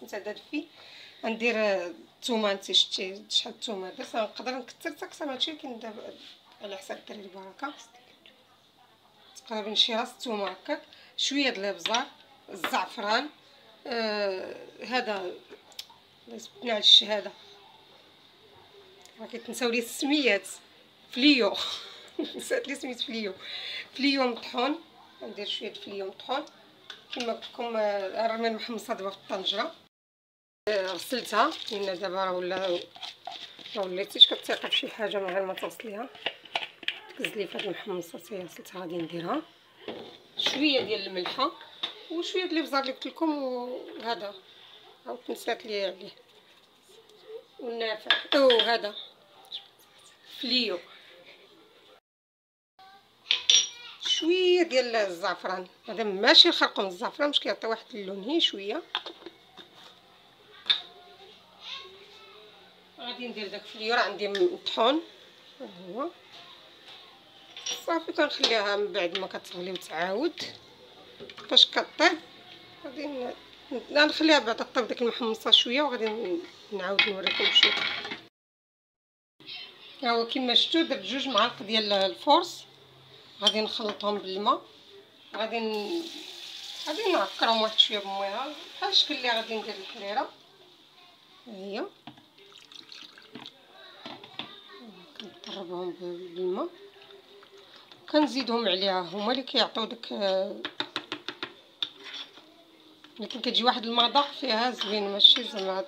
متدفي. غندير الثومه. انت شتي شحال الثومه درت، نقدر نكثر حتى اكثر من هادشي، ولكن دابا على حساب الدراري البركه. تقريبا شي راس الثومه هكاك، شويه د الابزار، الزعفران، هذا سبتنا على الشهاده راه كيتنساو لي السميات. فليو نسيت لي سميت فليو مطحون. ندير شويه د فليو مطحون كما قلتلكم. الرمان محمصه دابا في الطنجره، غسلتها لان دابا راه وليتيش كتثيقي فشي حاجه من غير ما تغسليها. تكزلي في هاد المحمصه حتى غسلتها، غادي نديرها شويه ديال الملحه وشويه ديال الابزار اللي قلتلكم، وهذا عاود نسات لي عليه، والنافع هذا فليو، شويه ديال الزعفران. هذا ماشي الخرقوم، الزعفران باش كيعطي واحد اللون، هي شويه. غادي ندير داك الفليو، راه عندي مطحون هو صافي. كنخليها من بعد ما كتغلي وتعاود فاش كطيب. غادي نخليها بعد طيب ديك المحمصه شويه، وغادي نعاود نوريكم شويه. ها هو كما شفتوا درت 2 معالق ديال الفورص، غادي نخلطهم بالماء، غادي نعكرهم واحد شويه بالميه بحال الشكل اللي غادي ندير الحريره. ها هي كنطربهم بالماء، كنزيدهم عليها هما اللي كيعطيو داك، ولكن كتجي واحد المذاق فيها زوين، ماشي زعما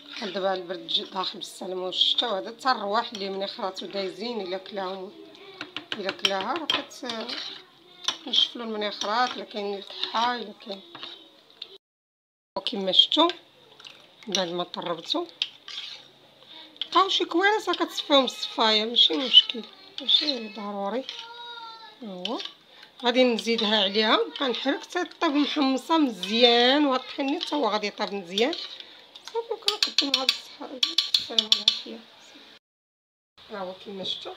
بحال دابا البرد داخل بالسلامه والشتا. وهذا حتى الرواح اللي ملي خراطو دايزين الا كلاها راه كتنشفلو المنيخرات، الا كاين الكحه الا كاين. وكما شفتوا بعد ما طربتو بقاو شي كوارث كتصفيهم الصفايه، ماشي مشكل، ماشي ضروري. هو غادي نزيدها عليها، نبقى نحرك حتى طيب محمصه مزيان، وهاد الطحين حتى هو غادي يطيب مزيان صافي. وكنقدمها بالصحه والسلامه والعافيه. ها هو كما شفتوا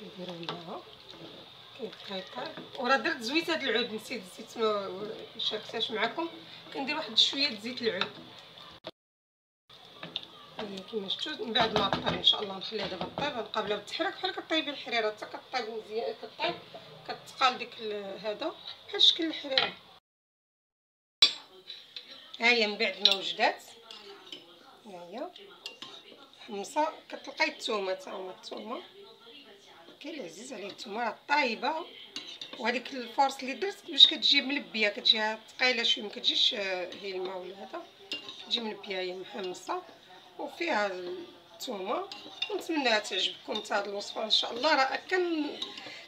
كنديرو معاها كيبقى يطيب. وراه درت زويت هاد العود، نسيت الزيت ما شاركتهاش معكم. كندير واحد شويه د زيت العود. كما شفتوا من بعد ما طيب ان شاء الله نخليها دابا طيب، نقابلها بالتحريك بحال كطيبي الحريره حتى كطيب مزيان، كتقال ديك هذا بحال شكل الحريره. ها هي من بعد ما وجدات، ها هي محمصه. كتلقاي الثومه، تا هما الثومه كاين عزيز عليه الثومه، راه طايبه. وهذيك الفورص اللي درت باش كتجي ملبيه، كتجيها ثقيله شويه، ما كتجيش هي الماء ولا هذا، تجي ملبيه هي محمصه وفيها الثومه. ونتمنى تعجبكم حتى هذه الوصفه ان شاء الله. راه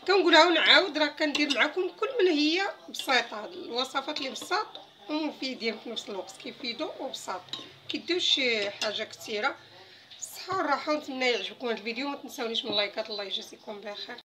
كنقولها ونعاود، راه كندير معكم كل من هي بسيطه. الوصفات اللي بساط ومفيدين في نفس الوقت، كيفيدوا وبساط، كيديوش شي حاجه كثيره. الصحه والراحه، ونتمنى يعجبكم هذا الفيديو. ما تنساونيش من لايكات. الله يجازيكم بخير.